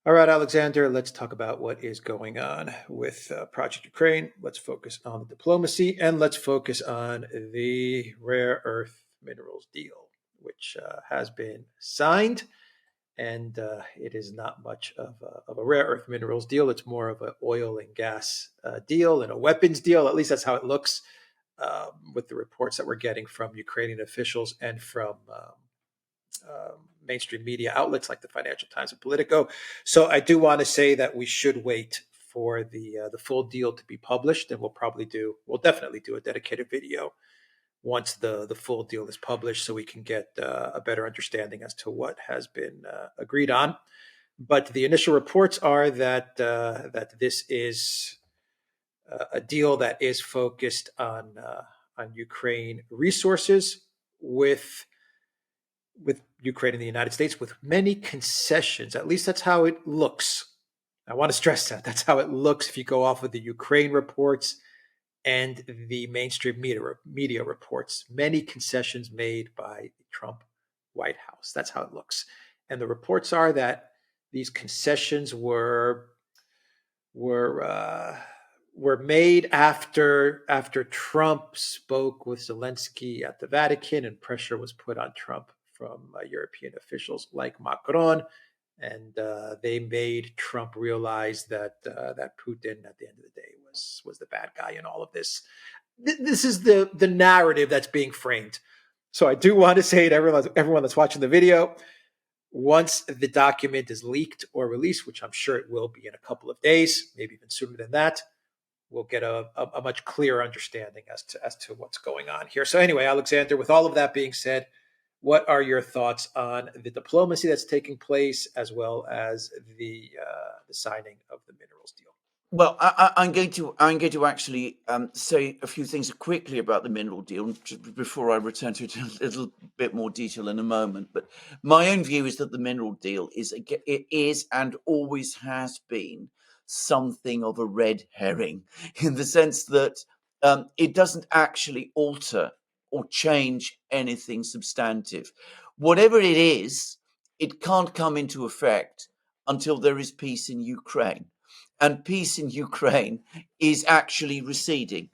All right, Alexander, let's talk about what is going on with Project Ukraine. Let's focus on the diplomacy and let's focus on the rare earth minerals deal, which has been signed. And it is not much of a rare earth minerals deal. It's more of an oil and gas deal and a weapons deal. At least that's how it looks with the reports that we're getting from Ukrainian officials and from mainstream media outlets like the Financial Times and Politico. So I do want to say that we should wait for the full deal to be published, and we'll definitely do a dedicated video once the full deal is published, so we can get a better understanding as to what has been agreed on. But the initial reports are that this is a deal that is focused on Ukraine resources with Ukraine and the United States, with many concessions. At least that's how it looks. I want to stress that. That's how it looks if you go off of the Ukraine reports and the mainstream media reports. Many concessions made by the Trump White House. That's how it looks. And the reports are that these concessions were made after Trump spoke with Zelensky at the Vatican, and pressure was put on Trump from European officials like Macron, and they made Trump realize that Putin, at the end of the day, was the bad guy in all of this. This is the narrative that's being framed. So I do want to say to everyone that's watching the video, once the document is leaked or released, which I'm sure it will be in a couple of days, maybe even sooner than that, we'll get a much clearer understanding as to what's going on here. So anyway, Alexander, with all of that being said, what are your thoughts on the diplomacy that's taking place, as well as the signing of the minerals deal? Well, I'm going to actually say a few things quickly about the mineral deal before I return to it in a little bit more detail in a moment. But my own view is that the mineral deal is and always has been something of a red herring, in the sense that it doesn't actually alter or change anything substantive. Whatever it is, it can't come into effect until there is peace in Ukraine. And peace in Ukraine is actually receding.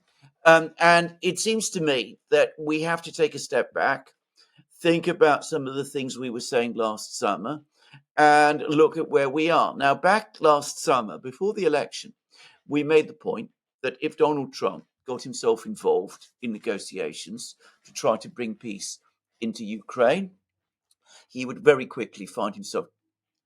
And it seems to me that we have to take a step back, think about some of the things we were saying last summer, and look at where we are. Now, back last summer, before the election, we made the point that if Donald Trump got himself involved in negotiations to try to bring peace into Ukraine, he would very quickly find himself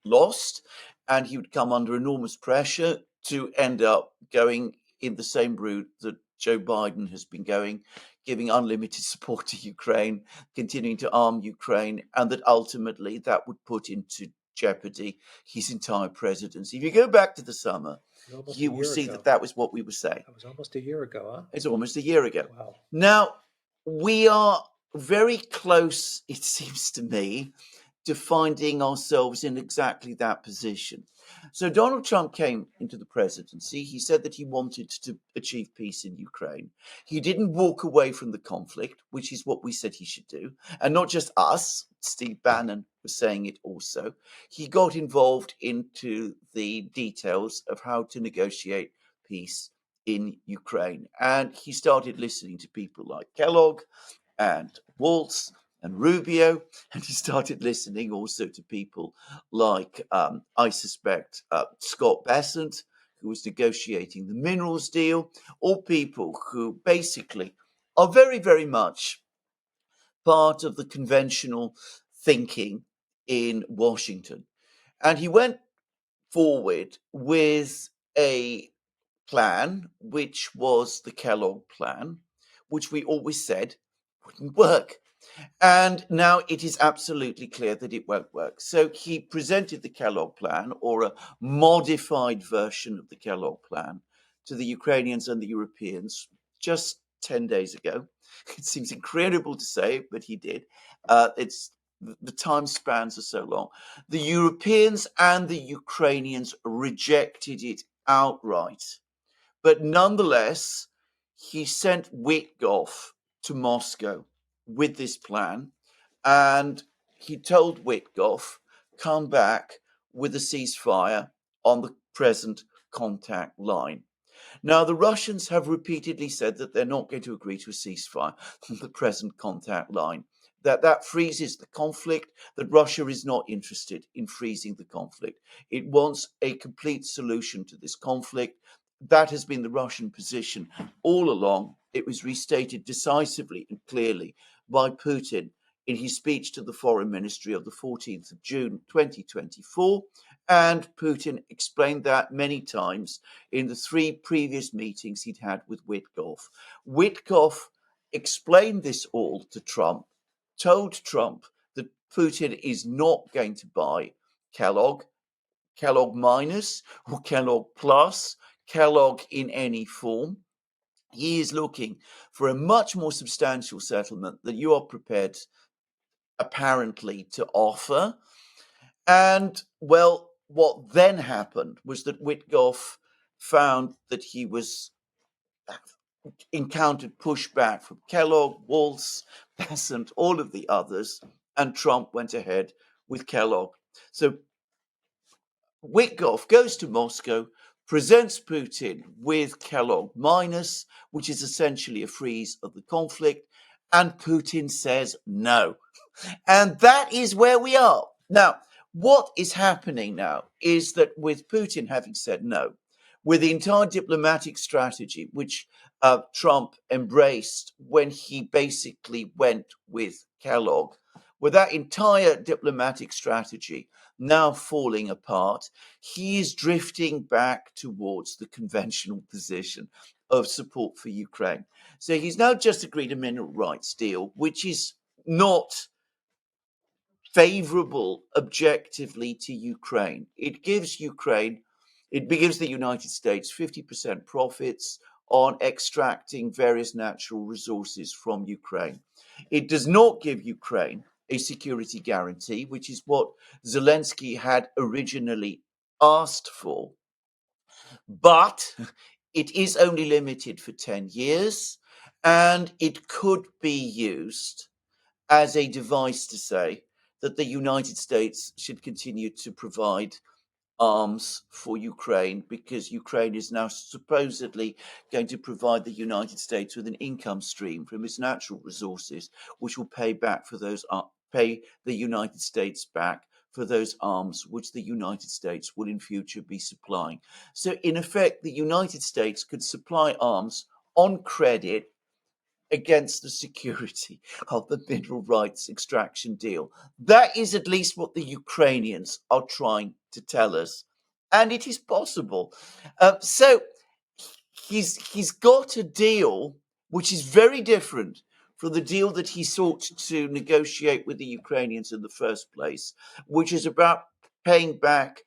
lost, and he would come under enormous pressure to end up going in the same route that Joe Biden has been going, giving unlimited support to Ukraine, continuing to arm Ukraine, and that ultimately that would put into jeopardy his entire presidency. If you go back to the summer, you will see that was what we were saying. That was almost a year ago, huh? It's almost a year ago. Wow. Now, we are very close, it seems to me, to finding ourselves in exactly that position. So Donald Trump came into the presidency. He said that he wanted to achieve peace in Ukraine. He didn't walk away from the conflict, which is what we said he should do. And not just us, Steve Bannon was saying it also. He got involved into the details of how to negotiate peace in Ukraine. And he started listening to people like Kellogg and Waltz and Rubio, and he started listening also to people like, I suspect, Scott Bessent, who was negotiating the minerals deal, all people who basically are very, very much part of the conventional thinking in Washington. And he went forward with a plan, which was the Kellogg plan, which we always said wouldn't work. And now it is absolutely clear that it won't work. So he presented the Kellogg plan, or a modified version of the Kellogg plan, to the Ukrainians and the Europeans just 10 days ago. It seems incredible to say, but he did. The time spans are so long. The Europeans and the Ukrainians rejected it outright. But nonetheless, he sent Witkoff to Moscow with this plan, and he told Witkoff, come back with a ceasefire on the present contact line. Now, the Russians have repeatedly said that they're not going to agree to a ceasefire on the present contact line, that freezes the conflict, that Russia is not interested in freezing the conflict. It wants a complete solution to this conflict. That has been the Russian position all along. It was restated decisively and clearly by Putin in his speech to the Foreign Ministry of the 14th of June 2024. And Putin explained that many times in the 3 previous meetings he'd had with Witkoff. Witkoff explained this all to Trump, told Trump that Putin is not going to buy Kellogg, Kellogg minus or Kellogg plus, Kellogg in any form. He is looking for a much more substantial settlement that you are prepared, apparently, to offer. And, well, what then happened was that Witkoff found that he was encountered pushback from Kellogg, Waltz, Besant, all of the others, and Trump went ahead with Kellogg. So Witkoff goes to Moscow, presents Putin with Kellogg minus, which is essentially a freeze of the conflict, and Putin says no. And that is where we are. Now, what is happening now is that with Putin having said no, with the entire diplomatic strategy, which Trump embraced when he basically went with Kellogg, with that entire diplomatic strategy now falling apart, he is drifting back towards the conventional position of support for Ukraine. So he's now just agreed a mineral rights deal, which is not favorable objectively to Ukraine. It gives the United States 50% profits on extracting various natural resources from Ukraine. It does not give Ukraine a security guarantee, which is what Zelensky had originally asked for. But it is only limited for 10 years, and it could be used as a device to say that the United States should continue to provide arms for Ukraine because Ukraine is now supposedly going to provide the United States with an income stream from its natural resources, which will pay the United States back for those arms which the United States will in future be supplying. So in effect, the United States could supply arms on credit against the security of the mineral rights extraction deal. That is at least what the Ukrainians are trying to tell us. And it is possible. So he's got a deal which is very different from the deal that he sought to negotiate with the Ukrainians in the first place, which is about paying back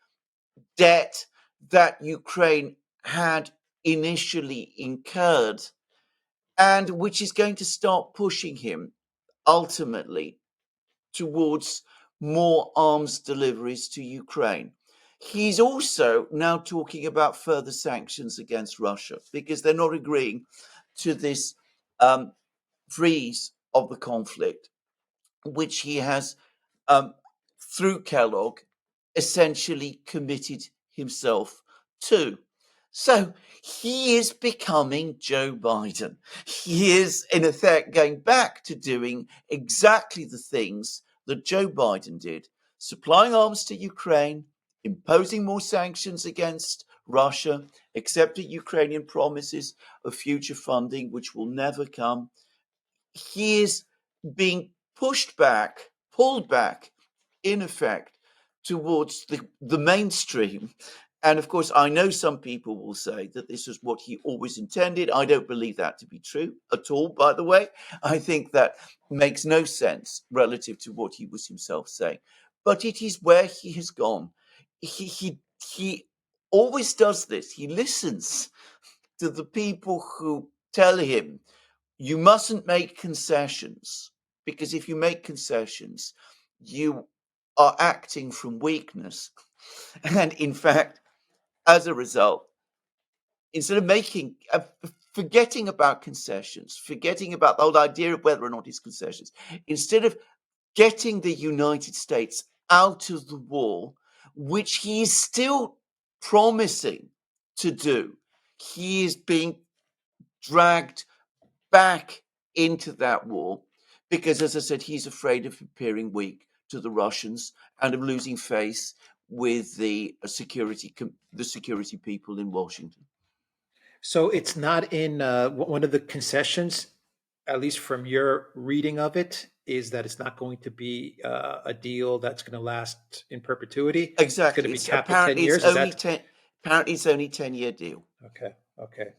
debt that Ukraine had initially incurred, and which is going to start pushing him ultimately towards more arms deliveries to Ukraine. He's also now talking about further sanctions against Russia because they're not agreeing to this freeze of the conflict, which he has, through Kellogg, essentially committed himself to. So he is becoming Joe Biden. He is, in effect, going back to doing exactly the things that Joe Biden did, supplying arms to Ukraine, imposing more sanctions against Russia, accepting Ukrainian promises of future funding, which will never come. He is being pulled back, in effect, towards the mainstream. And of course, I know some people will say that this is what he always intended. I don't believe that to be true at all, by the way. I think that makes no sense relative to what he was himself saying. But it is where he has gone. He always does this. He listens to the people who tell him, you mustn't make concessions, because if you make concessions, you are acting from weakness. And in fact, as a result, instead of forgetting about concessions, forgetting about the whole idea of whether or not it's concessions, instead of getting the United States out of the war, which he is still promising to do, he is being dragged back into that war because, as I said, he's afraid of appearing weak to the Russians and of losing face with the security people in Washington. So it's not in one of the concessions, at least from your reading of it, is that it's not going to be a deal that's going to last in perpetuity. It's going to Exactly. be It's capped at 10 apparently years. Is that apparently it's only 10-year deal. okay? Okay,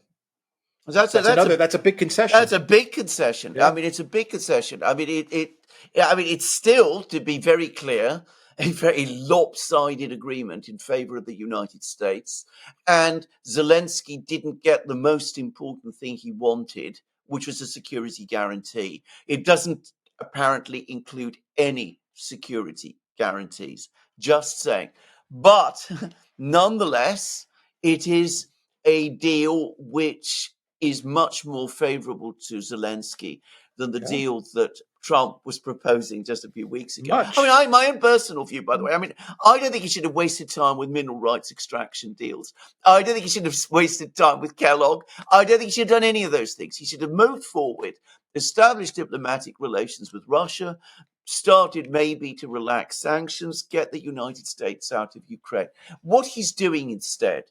That's that's a big concession. a big concession. I Yeah. mean, it's a big concession. I mean, I mean, it's still, to be very clear, a very lopsided agreement in favor of the United States. And Zelensky didn't get the most important thing he wanted, which was a security guarantee. It doesn't apparently include any security guarantees. Just saying. But nonetheless, it is a deal which is much more favorable to Zelensky than the Yeah. deal that Trump was proposing just a few weeks ago. Much. I mean, my own personal view, by the way, I mean, I don't think he should have wasted time with mineral rights extraction deals. I don't think he should have wasted time with Kellogg. I don't think he should have done any of those things. He should have moved forward, established diplomatic relations with Russia, started maybe to relax sanctions, get the United States out of Ukraine. What he's doing instead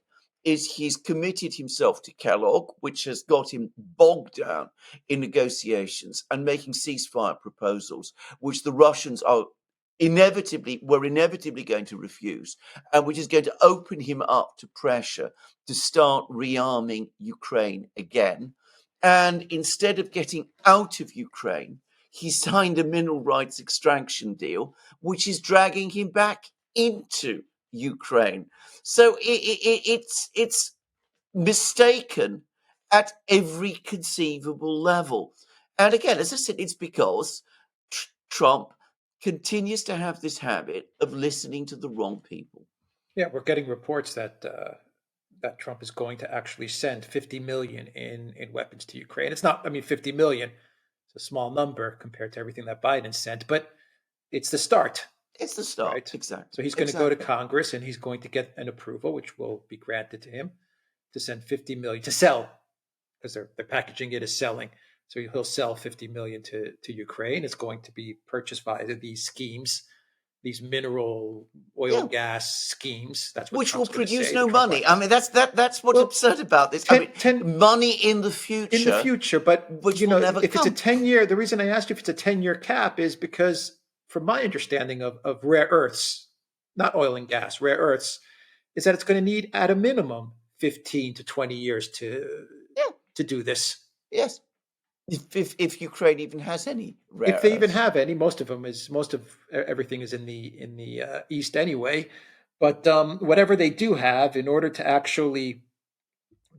is he's committed himself to Kellogg, which has got him bogged down in negotiations and making ceasefire proposals, which the Russians were inevitably going to refuse, and which is going to open him up to pressure to start rearming Ukraine again. And instead of getting out of Ukraine, he signed a mineral rights extraction deal, which is dragging him back into Ukraine. So it's mistaken at every conceivable level. And again, as I said, it's because Trump continues to have this habit of listening to the wrong people. Yeah, we're getting reports that that Trump is going to actually send 50 million in weapons to Ukraine. It's not, I mean, 50 million. It's a small number compared to everything that Biden sent, but it's the start. It's the start, right? exactly. So he's going to go to Congress and he's going to get an approval, which will be granted to him, to send 50 million to sell, because they're packaging it as selling. So he'll sell 50 million to Ukraine. It's going to be purchased by these schemes, these mineral oil gas schemes. That's what which Trump's will produce say, no money. I mean, that's what's absurd about this. I mean, money in the future. In the future, but which you know, will never if come. It's a 10-year, the reason I asked you if it's a 10-year cap is because, from my understanding of rare earths, not oil and gas, rare earths, is that it's going to need at a minimum 15 to 20 years to do this. Yes. If Ukraine even has any rare if they earths. even have any, most of everything is in the east anyway. But whatever they do have, in order to actually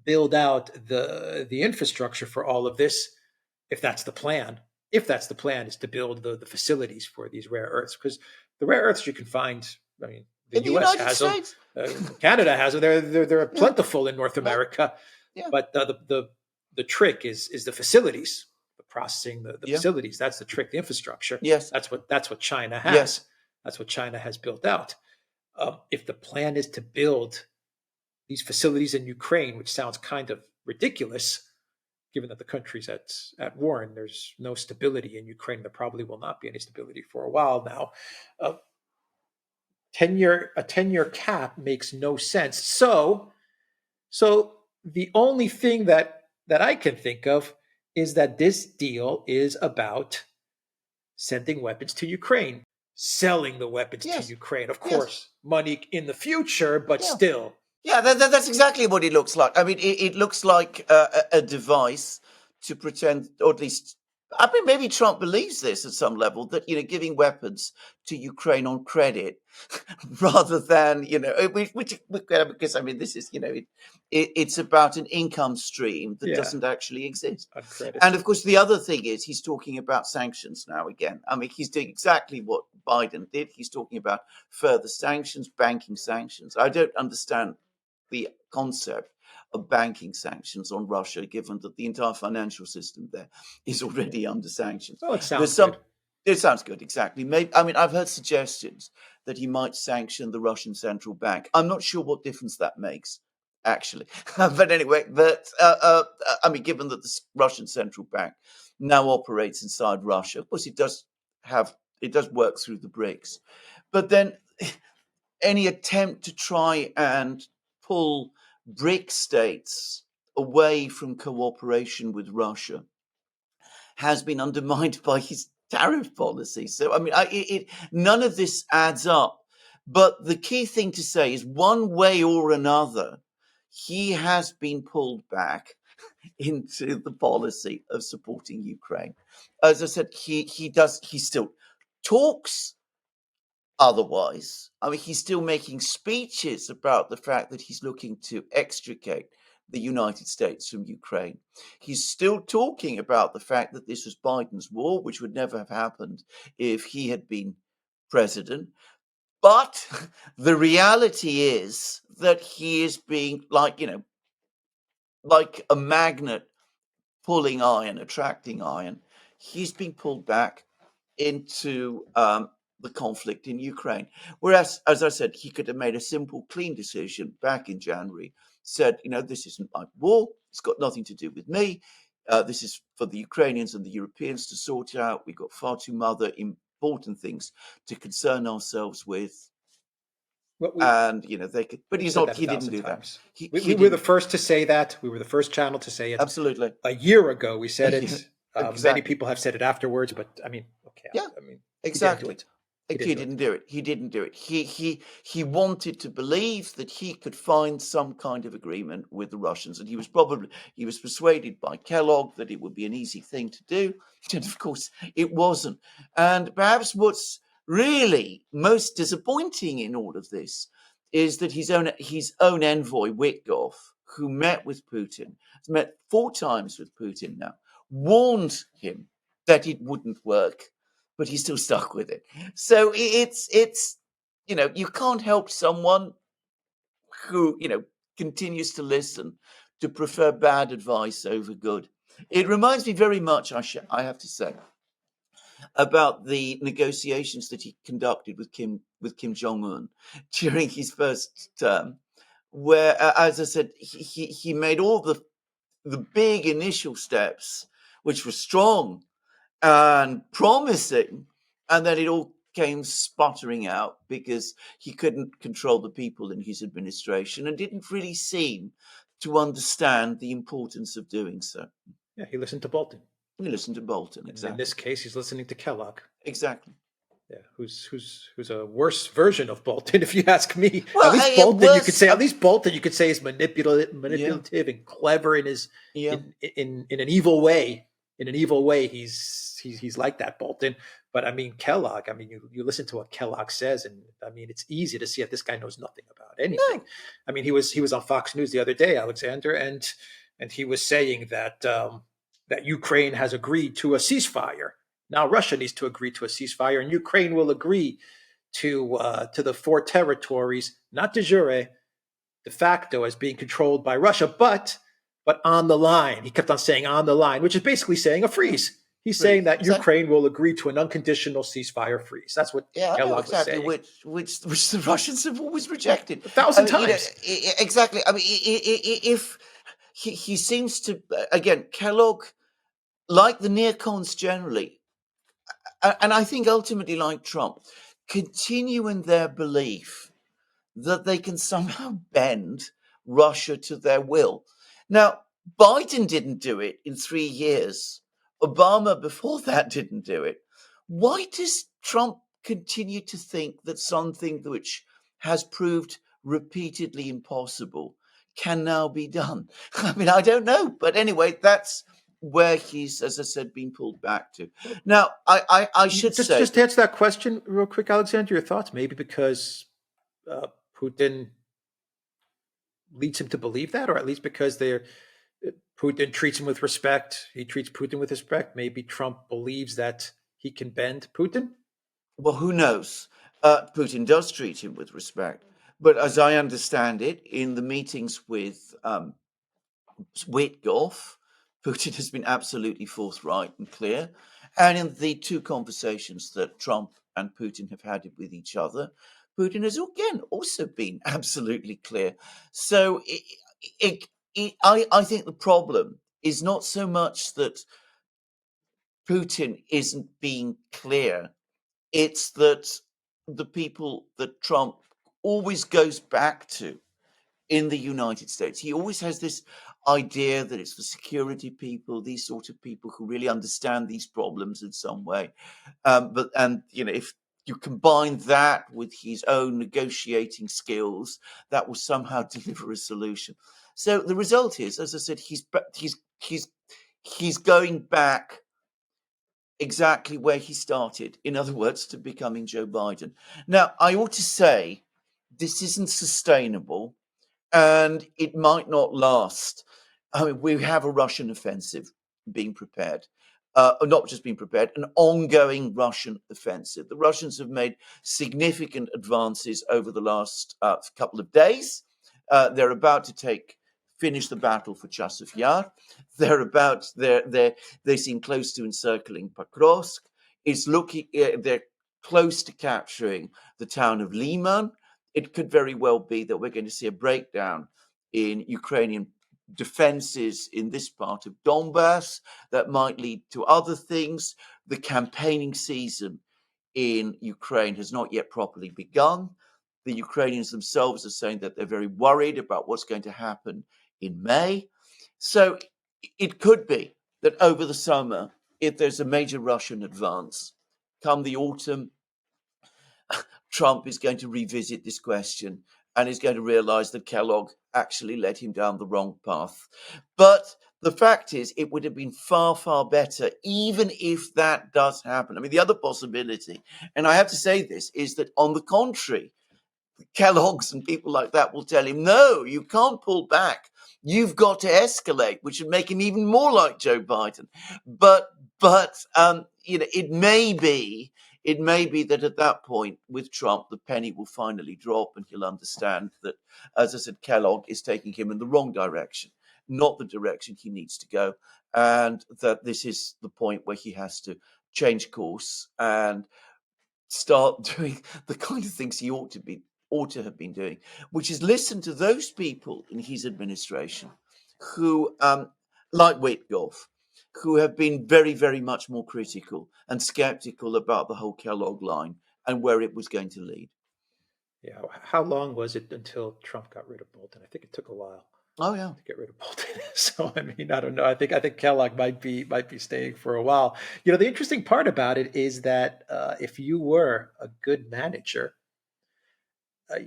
build out the infrastructure for all of this, if that's the plan, is to build the facilities for these rare earths, because the rare earths you can find, I mean, the U.S. has them, Canada has them. They're plentiful in North America. Yeah. But the trick is the facilities, the processing, the facilities. That's the trick. The infrastructure. Yes, that's what China has. Yes. That's what China has built out. If the plan is to build these facilities in Ukraine, which sounds kind of ridiculous, given that the country's at war and there's no stability in Ukraine, there probably will not be any stability for a while now. A 10-year cap makes no sense. So the only thing that I can think of is that this deal is about sending weapons to Ukraine, selling the weapons to Ukraine. Of course, money in the future, but still. Yeah, that's exactly what it looks like. I mean, it looks like a device to pretend, or at least, I mean, maybe Trump believes this at some level, that, you know, giving weapons to Ukraine on credit rather than, you know, because, I mean, this is, you know, it's about an income stream that doesn't actually exist. And of course, the other thing is he's talking about sanctions now again. I mean, he's doing exactly what Biden did. He's talking about further sanctions, banking sanctions. I don't understand the concept of banking sanctions on Russia, given that the entire financial system there is already under sanctions. Oh, it sounds good. It sounds good, exactly. Maybe, I mean, I've heard suggestions that he might sanction the Russian central bank. I'm not sure what difference that makes, actually. But anyway, I mean, given that the Russian central bank now operates inside Russia, of course, it does work through the BRICS. But then any attempt to try and pull BRIC states away from cooperation with Russia has been undermined by his tariff policy. So, I mean, none of this adds up. But the key thing to say is one way or another, he has been pulled back into the policy of supporting Ukraine. As I said, he still talks otherwise. I mean, he's still making speeches about the fact that he's looking to extricate the United States from Ukraine. He's still talking about the fact that this was Biden's war, which would never have happened if he had been president. But the reality is that he is being like a magnet pulling iron, attracting iron. He's being pulled back into the conflict in Ukraine. Whereas, as I said, he could have made a simple, clean decision back in January, said, this isn't my war. It's got nothing to do with me. This is for the Ukrainians and the Europeans to sort out. We've got far too other important things to concern ourselves with. And they could, but he's not. He didn't do that. We were the first to say that. We were the first channel to say it. Absolutely. A year ago, we said it. Exactly. Many people have said it afterwards, but I mean, okay. Yeah. I mean, exactly. He didn't do it. He didn't do it. He wanted to believe that he could find some kind of agreement with the Russians, and he was persuaded by Kellogg that it would be an easy thing to do, and of course it wasn't. And perhaps what's really most disappointing in all of this is that his own envoy Witkoff, who met with Putin, has met 4 times with Putin now, warned him that it wouldn't work, but he's still stuck with it. So it's you can't help someone who continues to listen to prefer bad advice over good. It reminds me very much, I have to say, about the negotiations that he conducted with Kim Jong-un during his first term, where, as I said, he made all the big initial steps, which were strong and promising, and then it all came sputtering out because he couldn't control the people in his administration and didn't really seem to understand the importance of doing so. Yeah, he listened to Bolton. He listened to Bolton, exactly. In this case, he's listening to Kellogg. Exactly. Yeah, who's a worse version of Bolton, if you ask me. Well, at least Bolton, you could say, is manipulative and clever in his in an evil way. In an evil way, he's like that, Bolton. But I mean, Kellogg. I mean, you listen to what Kellogg says, and I mean, it's easy to see that this guy knows nothing about anything. No. I mean, he was on Fox News the other day, Alexander, and he was saying that that Ukraine has agreed to a ceasefire. Now Russia needs to agree to a ceasefire, and Ukraine will agree to the 4 territories, not de jure, de facto, as being controlled by Russia, but on the line. He kept on saying on the line, which is basically saying a freeze. He's saying that Ukraine will agree to an unconditional ceasefire freeze. That's what Kellogg was saying. Which the Russians have always rejected 1,000 times. Exactly. I mean, if he seems to, again, Kellogg, like the neocons generally, and I think ultimately like Trump, continue in their belief that they can somehow bend Russia to their will. Now, Biden didn't do it in 3 years. Obama before that didn't do it. Why does Trump continue to think that something which has proved repeatedly impossible can now be done? I mean, I don't know. But anyway, that's where he's, as I said, been pulled back to. Now, I should say... Just answer that question real quick, Alexander, your thoughts. Maybe because Putin leads him to believe that, or at least because Putin treats him with respect. He treats Putin with respect. Maybe Trump believes that he can bend Putin. Well, who knows? Putin does treat him with respect. But as I understand it, in the meetings with Witkoff, Putin has been absolutely forthright and clear. And in the two conversations that Trump and Putin have had with each other, Putin has again also been absolutely clear. So I think the problem is not so much that Putin isn't being clear, it's that the people that Trump always goes back to in the United States, he always has this idea that it's the security people, these sort of people who really understand these problems in some way. If you combine that with his own negotiating skills, that will somehow deliver a solution. So the result is, as I said, he's going back exactly where he started. In other words, to becoming Joe Biden. Now, I ought to say this isn't sustainable and it might not last. I mean, we have a Russian offensive being prepared. Not just being prepared, an ongoing Russian offensive. The Russians have made significant advances over the last couple of days. They're about to finish the battle for Chasiv Yar. They seem close to encircling Pokrovsk. They're close to capturing the town of Liman. It could very well be that we're going to see a breakdown in Ukrainian defenses in this part of Donbass that might lead to other things. The campaigning season in Ukraine has not yet properly begun. The Ukrainians themselves are saying that they're very worried about what's going to happen in May. So it could be that over the summer, if there's a major Russian advance, come the autumn, Trump is going to revisit this question and is going to realize that Kellogg actually led him down the wrong path. But the fact is, it would have been far, far better, even if that does happen. I mean, the other possibility, and I have to say this, is that on the contrary, Kellogg's and people like that will tell him, no, you can't pull back. You've got to escalate, which would make him even more like Joe Biden. But it may be that at that point with Trump, the penny will finally drop and he'll understand that, as I said, Kellogg is taking him in the wrong direction, not the direction he needs to go. And that this is the point where he has to change course and start doing the kind of things he ought to have been doing, which is listen to those people in his administration who, like Witkoff, who have been very, very much more critical and skeptical about the whole Kellogg line and where it was going to lead. Yeah. How long was it until Trump got rid of Bolton? I think it took a while Oh yeah, to get rid of Bolton. So I mean, I don't know. I think Kellogg might be staying for a while. The interesting part about it is that if you were a good manager,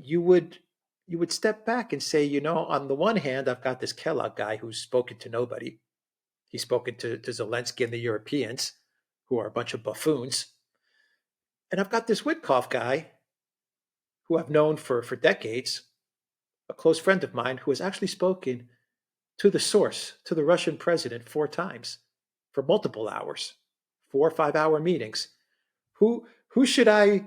you would step back and say, on the one hand, I've got this Kellogg guy who's spoken to nobody. He's spoken to Zelensky and the Europeans, who are a bunch of buffoons. And I've got this Witkoff guy who I've known for decades, a close friend of mine who has actually spoken to the source, to the Russian president 4 times for multiple hours, 4 or 5 hour meetings. Who should I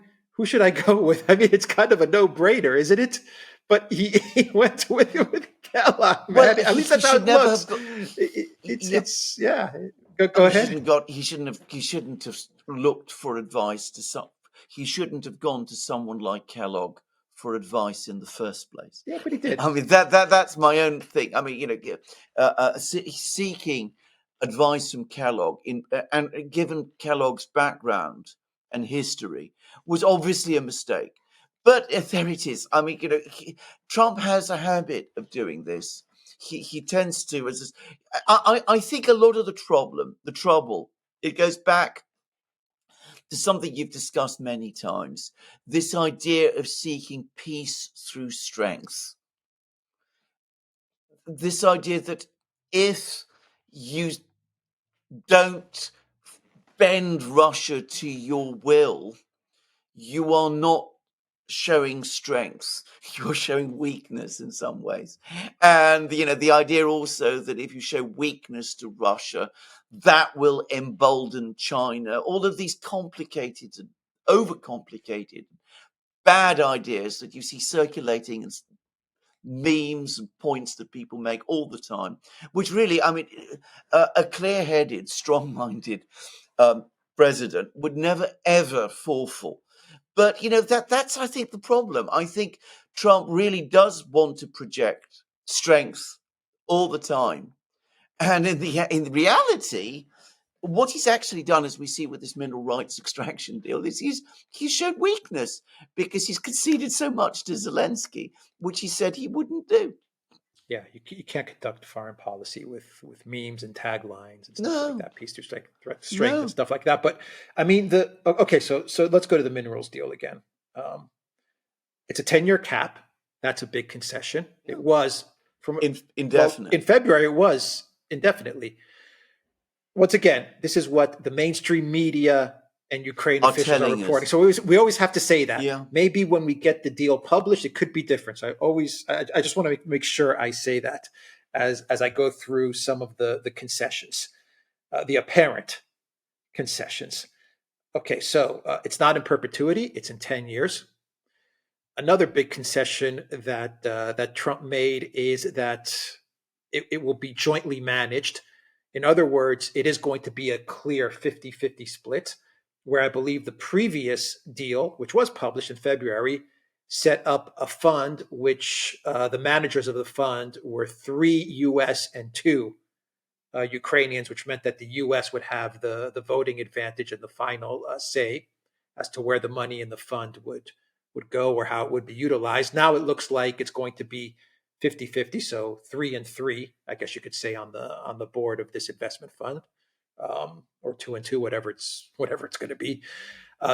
go with? I mean, it's kind of a no-brainer, isn't it? But he went with Kellogg, man. well, At least that's how it looks. Yeah. It's yeah. Go ahead. He shouldn't have looked for advice he shouldn't have gone to someone like Kellogg for advice in the first place. Yeah, but he did. I mean, that's my own thing. I mean, seeking advice from Kellogg and given Kellogg's background and history was obviously a mistake. But there it is. I mean, Trump has a habit of doing this. He tends to, I think a lot of the trouble, it goes back to something you've discussed many times, this idea of seeking peace through strength. This idea that if you don't bend Russia to your will, you are not showing strength. You're showing weakness in some ways. And, the idea also that if you show weakness to Russia, that will embolden China. All of these complicated and overcomplicated bad ideas that you see circulating and memes and points that people make all the time, which really, I mean, a clear-headed, strong-minded president would never ever fall for. But that's I think the problem. I think Trump really does want to project strength all the time, and in reality, what he's actually done, as we see with this mineral rights extraction deal, is he's showed weakness because he's conceded so much to Zelensky, which he said he wouldn't do. Yeah, you can't conduct foreign policy with memes and taglines and stuff like No, that, peace through strength and no. stuff like that. But I mean, okay, so let's go to the minerals deal again. It's a 10-year cap. That's a big concession. It was Indefinite. in February it was indefinitely. Once again, this is what the mainstream media and Ukraine officials are reporting. Us. So we always have to say that. Yeah. Maybe when we get the deal published, it could be different. So I just want to make sure I say that as I go through some of the concessions, the apparent concessions. Okay, so it's not in perpetuity; it's in 10 years. Another big concession that Trump made is that it will be jointly managed. In other words, it is going to be a clear 50-50 split, where I believe the previous deal, which was published in February, set up a fund which the managers of the fund were 3 U.S. and 2 Ukrainians, which meant that the U.S. would have the voting advantage and the final say as to where the money in the fund would go or how it would be utilized. Now it looks like it's going to be 50-50, so 3 and 3, I guess you could say, on the board of this investment fund, or 2 and 2, whatever it's going to be.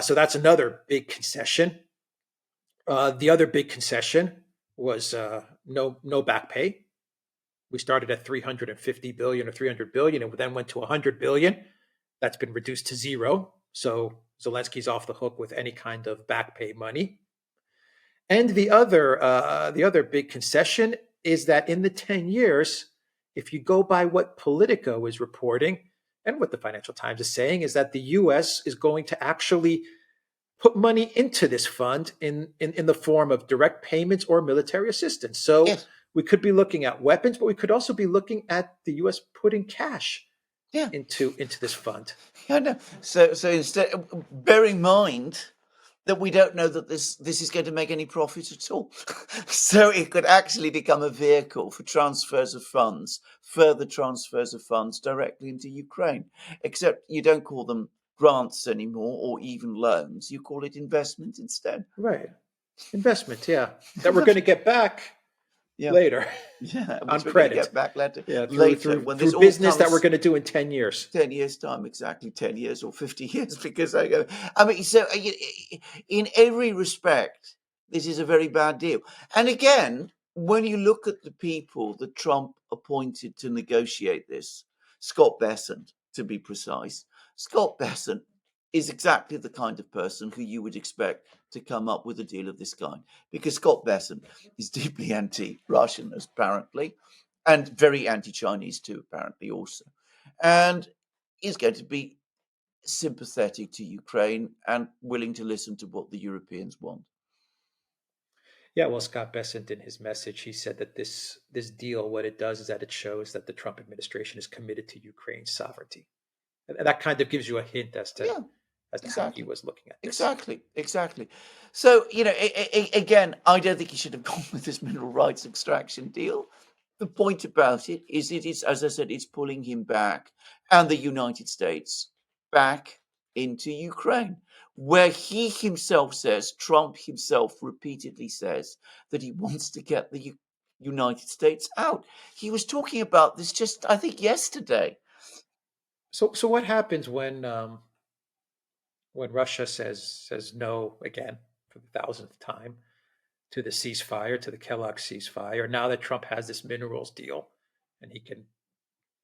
So that's another big concession. The other big concession was no back pay. We started at 350 billion or 300 billion, and then went to 100 billion. That's been reduced to zero. So Zelensky's off the hook with any kind of back pay money. And the other big concession is that in the 10 years, if you go by what Politico is reporting and what the Financial Times is saying, is that the U.S. is going to actually put money into this fund in the form of direct payments or military assistance. So yes. We could be looking at weapons, but we could also be looking at the U.S. putting cash into this fund. Yeah, no. So instead, bear in mind that we don't know that this is going to make any profit at all. So it could actually become a vehicle for transfers of funds, further transfers of funds directly into Ukraine. Except you don't call them grants anymore or even loans. You call it investment instead. Right. Investment, yeah. That we're going to get back later. Yeah, on credit. Get back later. Yeah, later when through business that we're going to do in 10 years. 10 years time, exactly 10 years or 50 years, because I mean, so in every respect, this is a very bad deal. And again, when you look at the people that Trump appointed to negotiate this, Scott Bessent, to be precise, Scott Bessent is exactly the kind of person who you would expect to come up with a deal of this kind, because Scott Bessent is deeply anti-Russian, apparently, and very anti-Chinese too, apparently also, and is going to be sympathetic to Ukraine and willing to listen to what the Europeans want. Yeah, well, Scott Bessent, in his message, he said that this deal, what it does is that it shows that the Trump administration is committed to Ukraine's sovereignty, and that kind of gives you a hint as to how he was looking at this. Exactly. So, again, I don't think he should have gone with this mineral rights extraction deal. The point about it is, as I said, it's pulling him back and the United States back into Ukraine, where he himself says, Trump himself repeatedly says, that he wants to get the United States out. He was talking about this just, I think, yesterday. So what happens when Russia says no again for the 1,000th time to the ceasefire, to the Kellogg ceasefire? Now that Trump has this minerals deal, and he can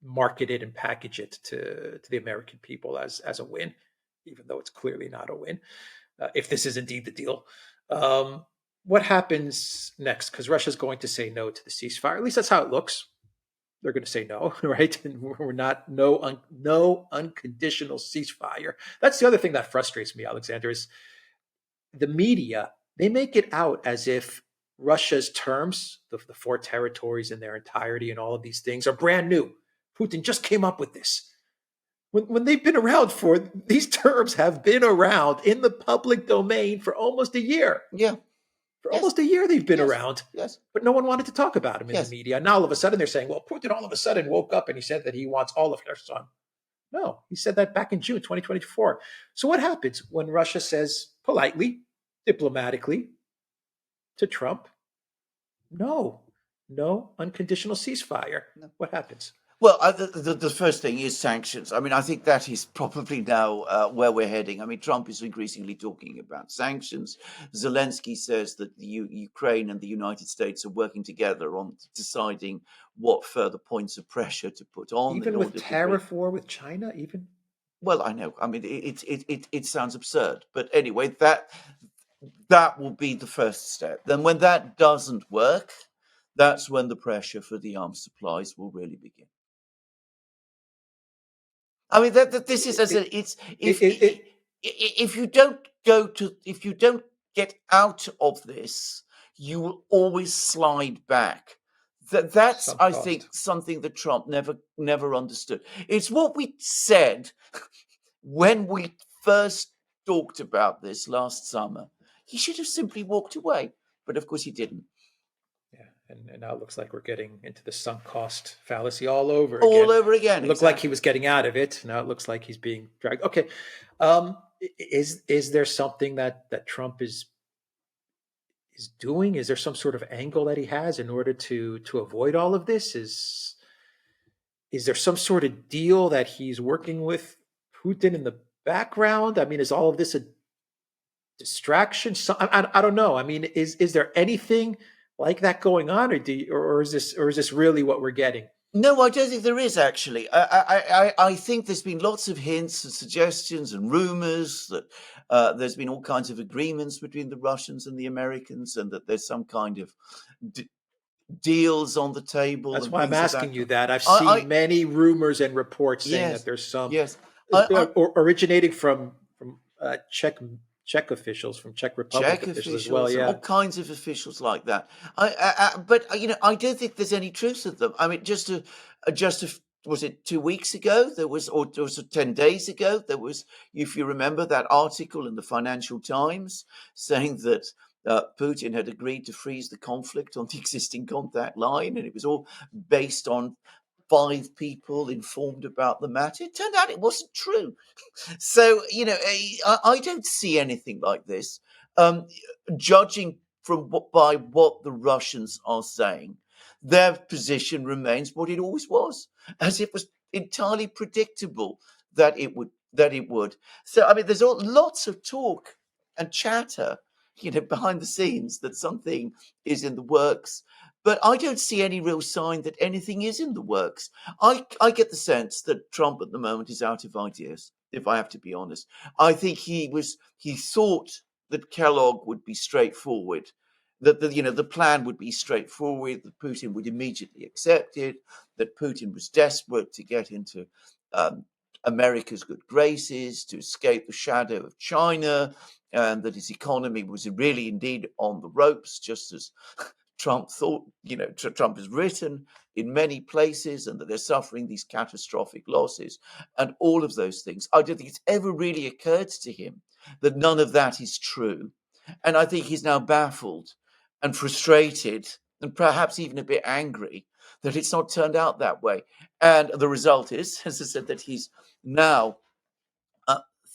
market it and package it to the American people as a win, even though it's clearly not a win, if this is indeed the deal. What happens next? Because Russia's going to say no to the ceasefire. At least that's how it looks. They're going to say no, right? And we're not no unconditional ceasefire. That's the other thing that frustrates me, Alexander, is the media. They make it out as if Russia's terms, the 4 territories in their entirety and all of these things, are brand new. Putin just came up with this. when they've been around for these terms have been around in the public domain for almost a year. Yeah. For Yes. almost a year they've been Yes. around, Yes. but no one wanted to talk about him in the Yes. media. Now all of a sudden they're saying, well, Putin all of a sudden woke up and he said that he wants all of Kherson. No, he said that back in June 2024. So what happens when Russia says politely, diplomatically to Trump, no unconditional ceasefire? No. What happens? Well, the first thing is sanctions. I mean, I think that is probably now where we're heading. I mean, Trump is increasingly talking about sanctions. Zelensky says that the Ukraine and the United States are working together on deciding what further points of pressure to put on in Even with order to bring. tariff war with China, even? Well, I know. I mean, it sounds absurd, but anyway, that will be the first step. Then, when that doesn't work, that's when the pressure for the arms supplies will really begin. I mean, that this is as it's if you don't if you don't get out of this, you will always slide back. That's Some I cost. think something that Trump never understood. It's what we said when we first talked about this last summer. He should have simply walked away, but of course he didn't. Yeah, and now it looks like we're getting into the sunk cost fallacy all over All again. over again. It looked like Exactly. he was getting out of it. Now it looks like he's being dragged. Okay, is there something that Trump is doing? Is there some sort of angle that he has in order to avoid all of this? Is there some sort of deal that he's working with Putin in the background? I mean, is all of this a distraction? So, I don't know. I mean, is there anything like that going on, or is this really what we're getting? No, I don't think there is actually. I think there's been lots of hints and suggestions and rumors that there's been all kinds of agreements between the Russians and the Americans, and that there's some kind of deals on the table That's and why I'm things of that asking you kind. that. I've I seen many rumors and reports saying that yes, there's some yes. I originating from Czech officials, from Czech Republic Czech officials as well. officials and Yeah, all kinds of officials like that. But I don't think there's any truth to them. I mean, was it 2 weeks ago? There was, or was it 10 days ago? There was, if you remember, that article in the Financial Times saying that Putin had agreed to freeze the conflict on the existing contact line, and it was all based on 5 people informed about the matter. It turned out it wasn't true. So, I don't see anything like this. Um, Judging from by what the Russians are saying, their position remains what it always was, as it was entirely predictable that it would. So, I mean, there's lots of talk and chatter, behind the scenes that something is in the works, but I don't see any real sign that anything is in the works. I get the sense that Trump at the moment is out of ideas, if I have to be honest. I think he thought that Kellogg would be straightforward, that the plan would be straightforward, that Putin would immediately accept it, that Putin was desperate to get into um, America's good graces, to escape the shadow of China, and that his economy was really indeed on the ropes, just as Trump thought, Trump has written in many places, and that they're suffering these catastrophic losses and all of those things. I don't think it's ever really occurred to him that none of that is true. And I think he's now baffled and frustrated and perhaps even a bit angry that it's not turned out that way. And the result is, as I said, that he's now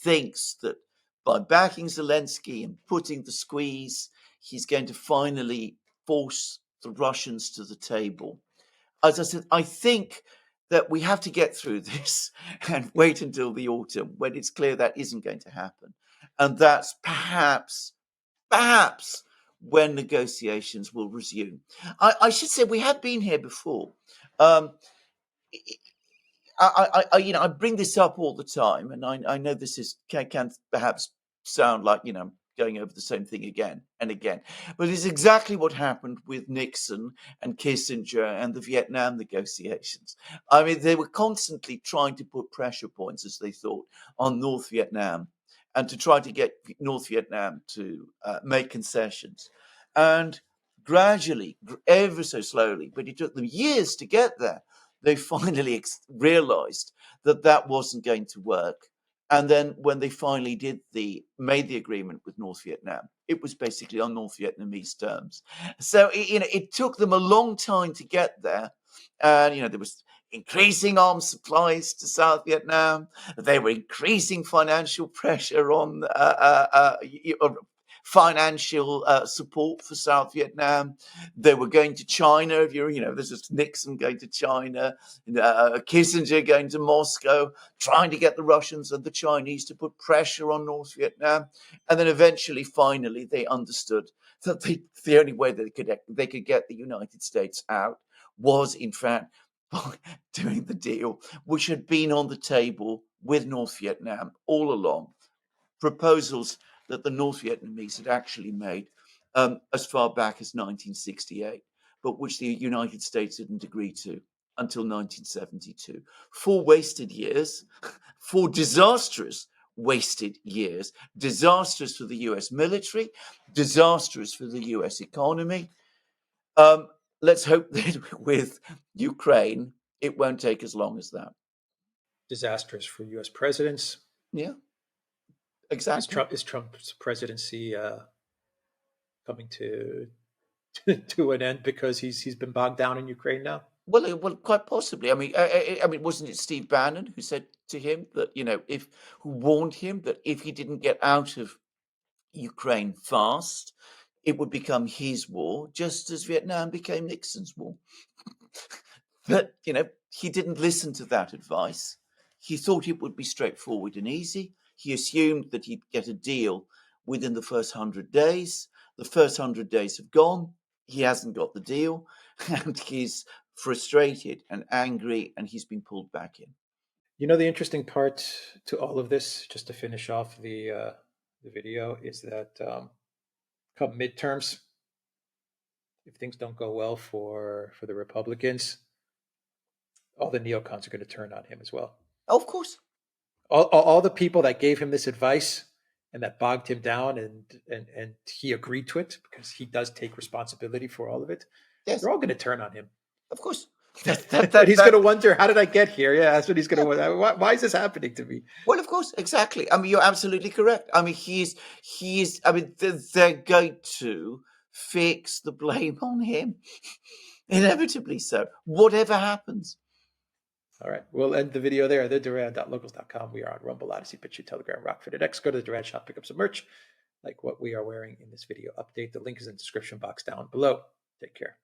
thinks that by backing Zelensky and putting the squeeze, he's going to finally force the Russians to the table. As I said, I think that we have to get through this and wait until the autumn when it's clear that isn't going to happen. And that's perhaps when negotiations will resume. I should say we have been here before. Um, I bring this up all the time, and I know this can perhaps sound like going over the same thing again and again, but it's exactly what happened with Nixon and Kissinger and the Vietnam negotiations. I mean, they were constantly trying to put pressure points, as they thought, on North Vietnam, and to try to get North Vietnam to make concessions, and gradually, ever so slowly, but it took them years to get there. they finally realized that that wasn't going to work. And then when they finally made the agreement with North Vietnam, it was basically on North Vietnamese terms. So it took them a long time to get there. And there was increasing arms supplies to South Vietnam. They were increasing financial pressure on financial support for South Vietnam. They were going to China. There's just Nixon going to China, Kissinger going to Moscow, trying to get the Russians and the Chinese to put pressure on North Vietnam. And then eventually, finally, they understood that the only way that they could get the United States out was, in fact, by doing the deal, which had been on the table with North Vietnam all along. Proposals that the North Vietnamese had actually made as far back as 1968, but which the United States didn't agree to until 1972. 4 wasted years, 4 disastrous wasted years, disastrous for the US military, disastrous for the US economy. Let's hope that with Ukraine, it won't take as long as that. Disastrous for U.S. presidents. Yeah, exactly. Is Trump's presidency coming to to an end because he's been bogged down in Ukraine now? Well, quite possibly. I mean, wasn't it Steve Bannon who said to him that who warned him that if he didn't get out of Ukraine fast, it would become his war, just as Vietnam became Nixon's war. But he didn't listen to that advice. He thought it would be straightforward and easy. He assumed that he'd get a deal within the first 100 days. The first 100 days have gone. He hasn't got the deal, and he's frustrated and angry, and he's been pulled back in. The interesting part to all of this, just to finish off the video, is that come midterms, if things don't go well for the Republicans, all the neocons are going to turn on him as well. Of course. All the people that gave him this advice and that bogged him down, and he agreed to it because he does take responsibility for all of it. Yes. They're all going to turn on him. Of course. He's going to wonder, how did I get here? Yeah, that's what he's going to wonder. Why is this happening to me? Well, of course, exactly. I mean, you're absolutely correct. I mean, I mean, they're going to fix the blame on him. Inevitably so, whatever happens. All right, we'll end the video there. The Duran.locals.com. We are on Rumble, Odyssey, BitChute, Telegram, Rockfit, X. Go to the Duran shop, pick up some merch, like what we are wearing in this video update. The link is in the description box down below. Take care.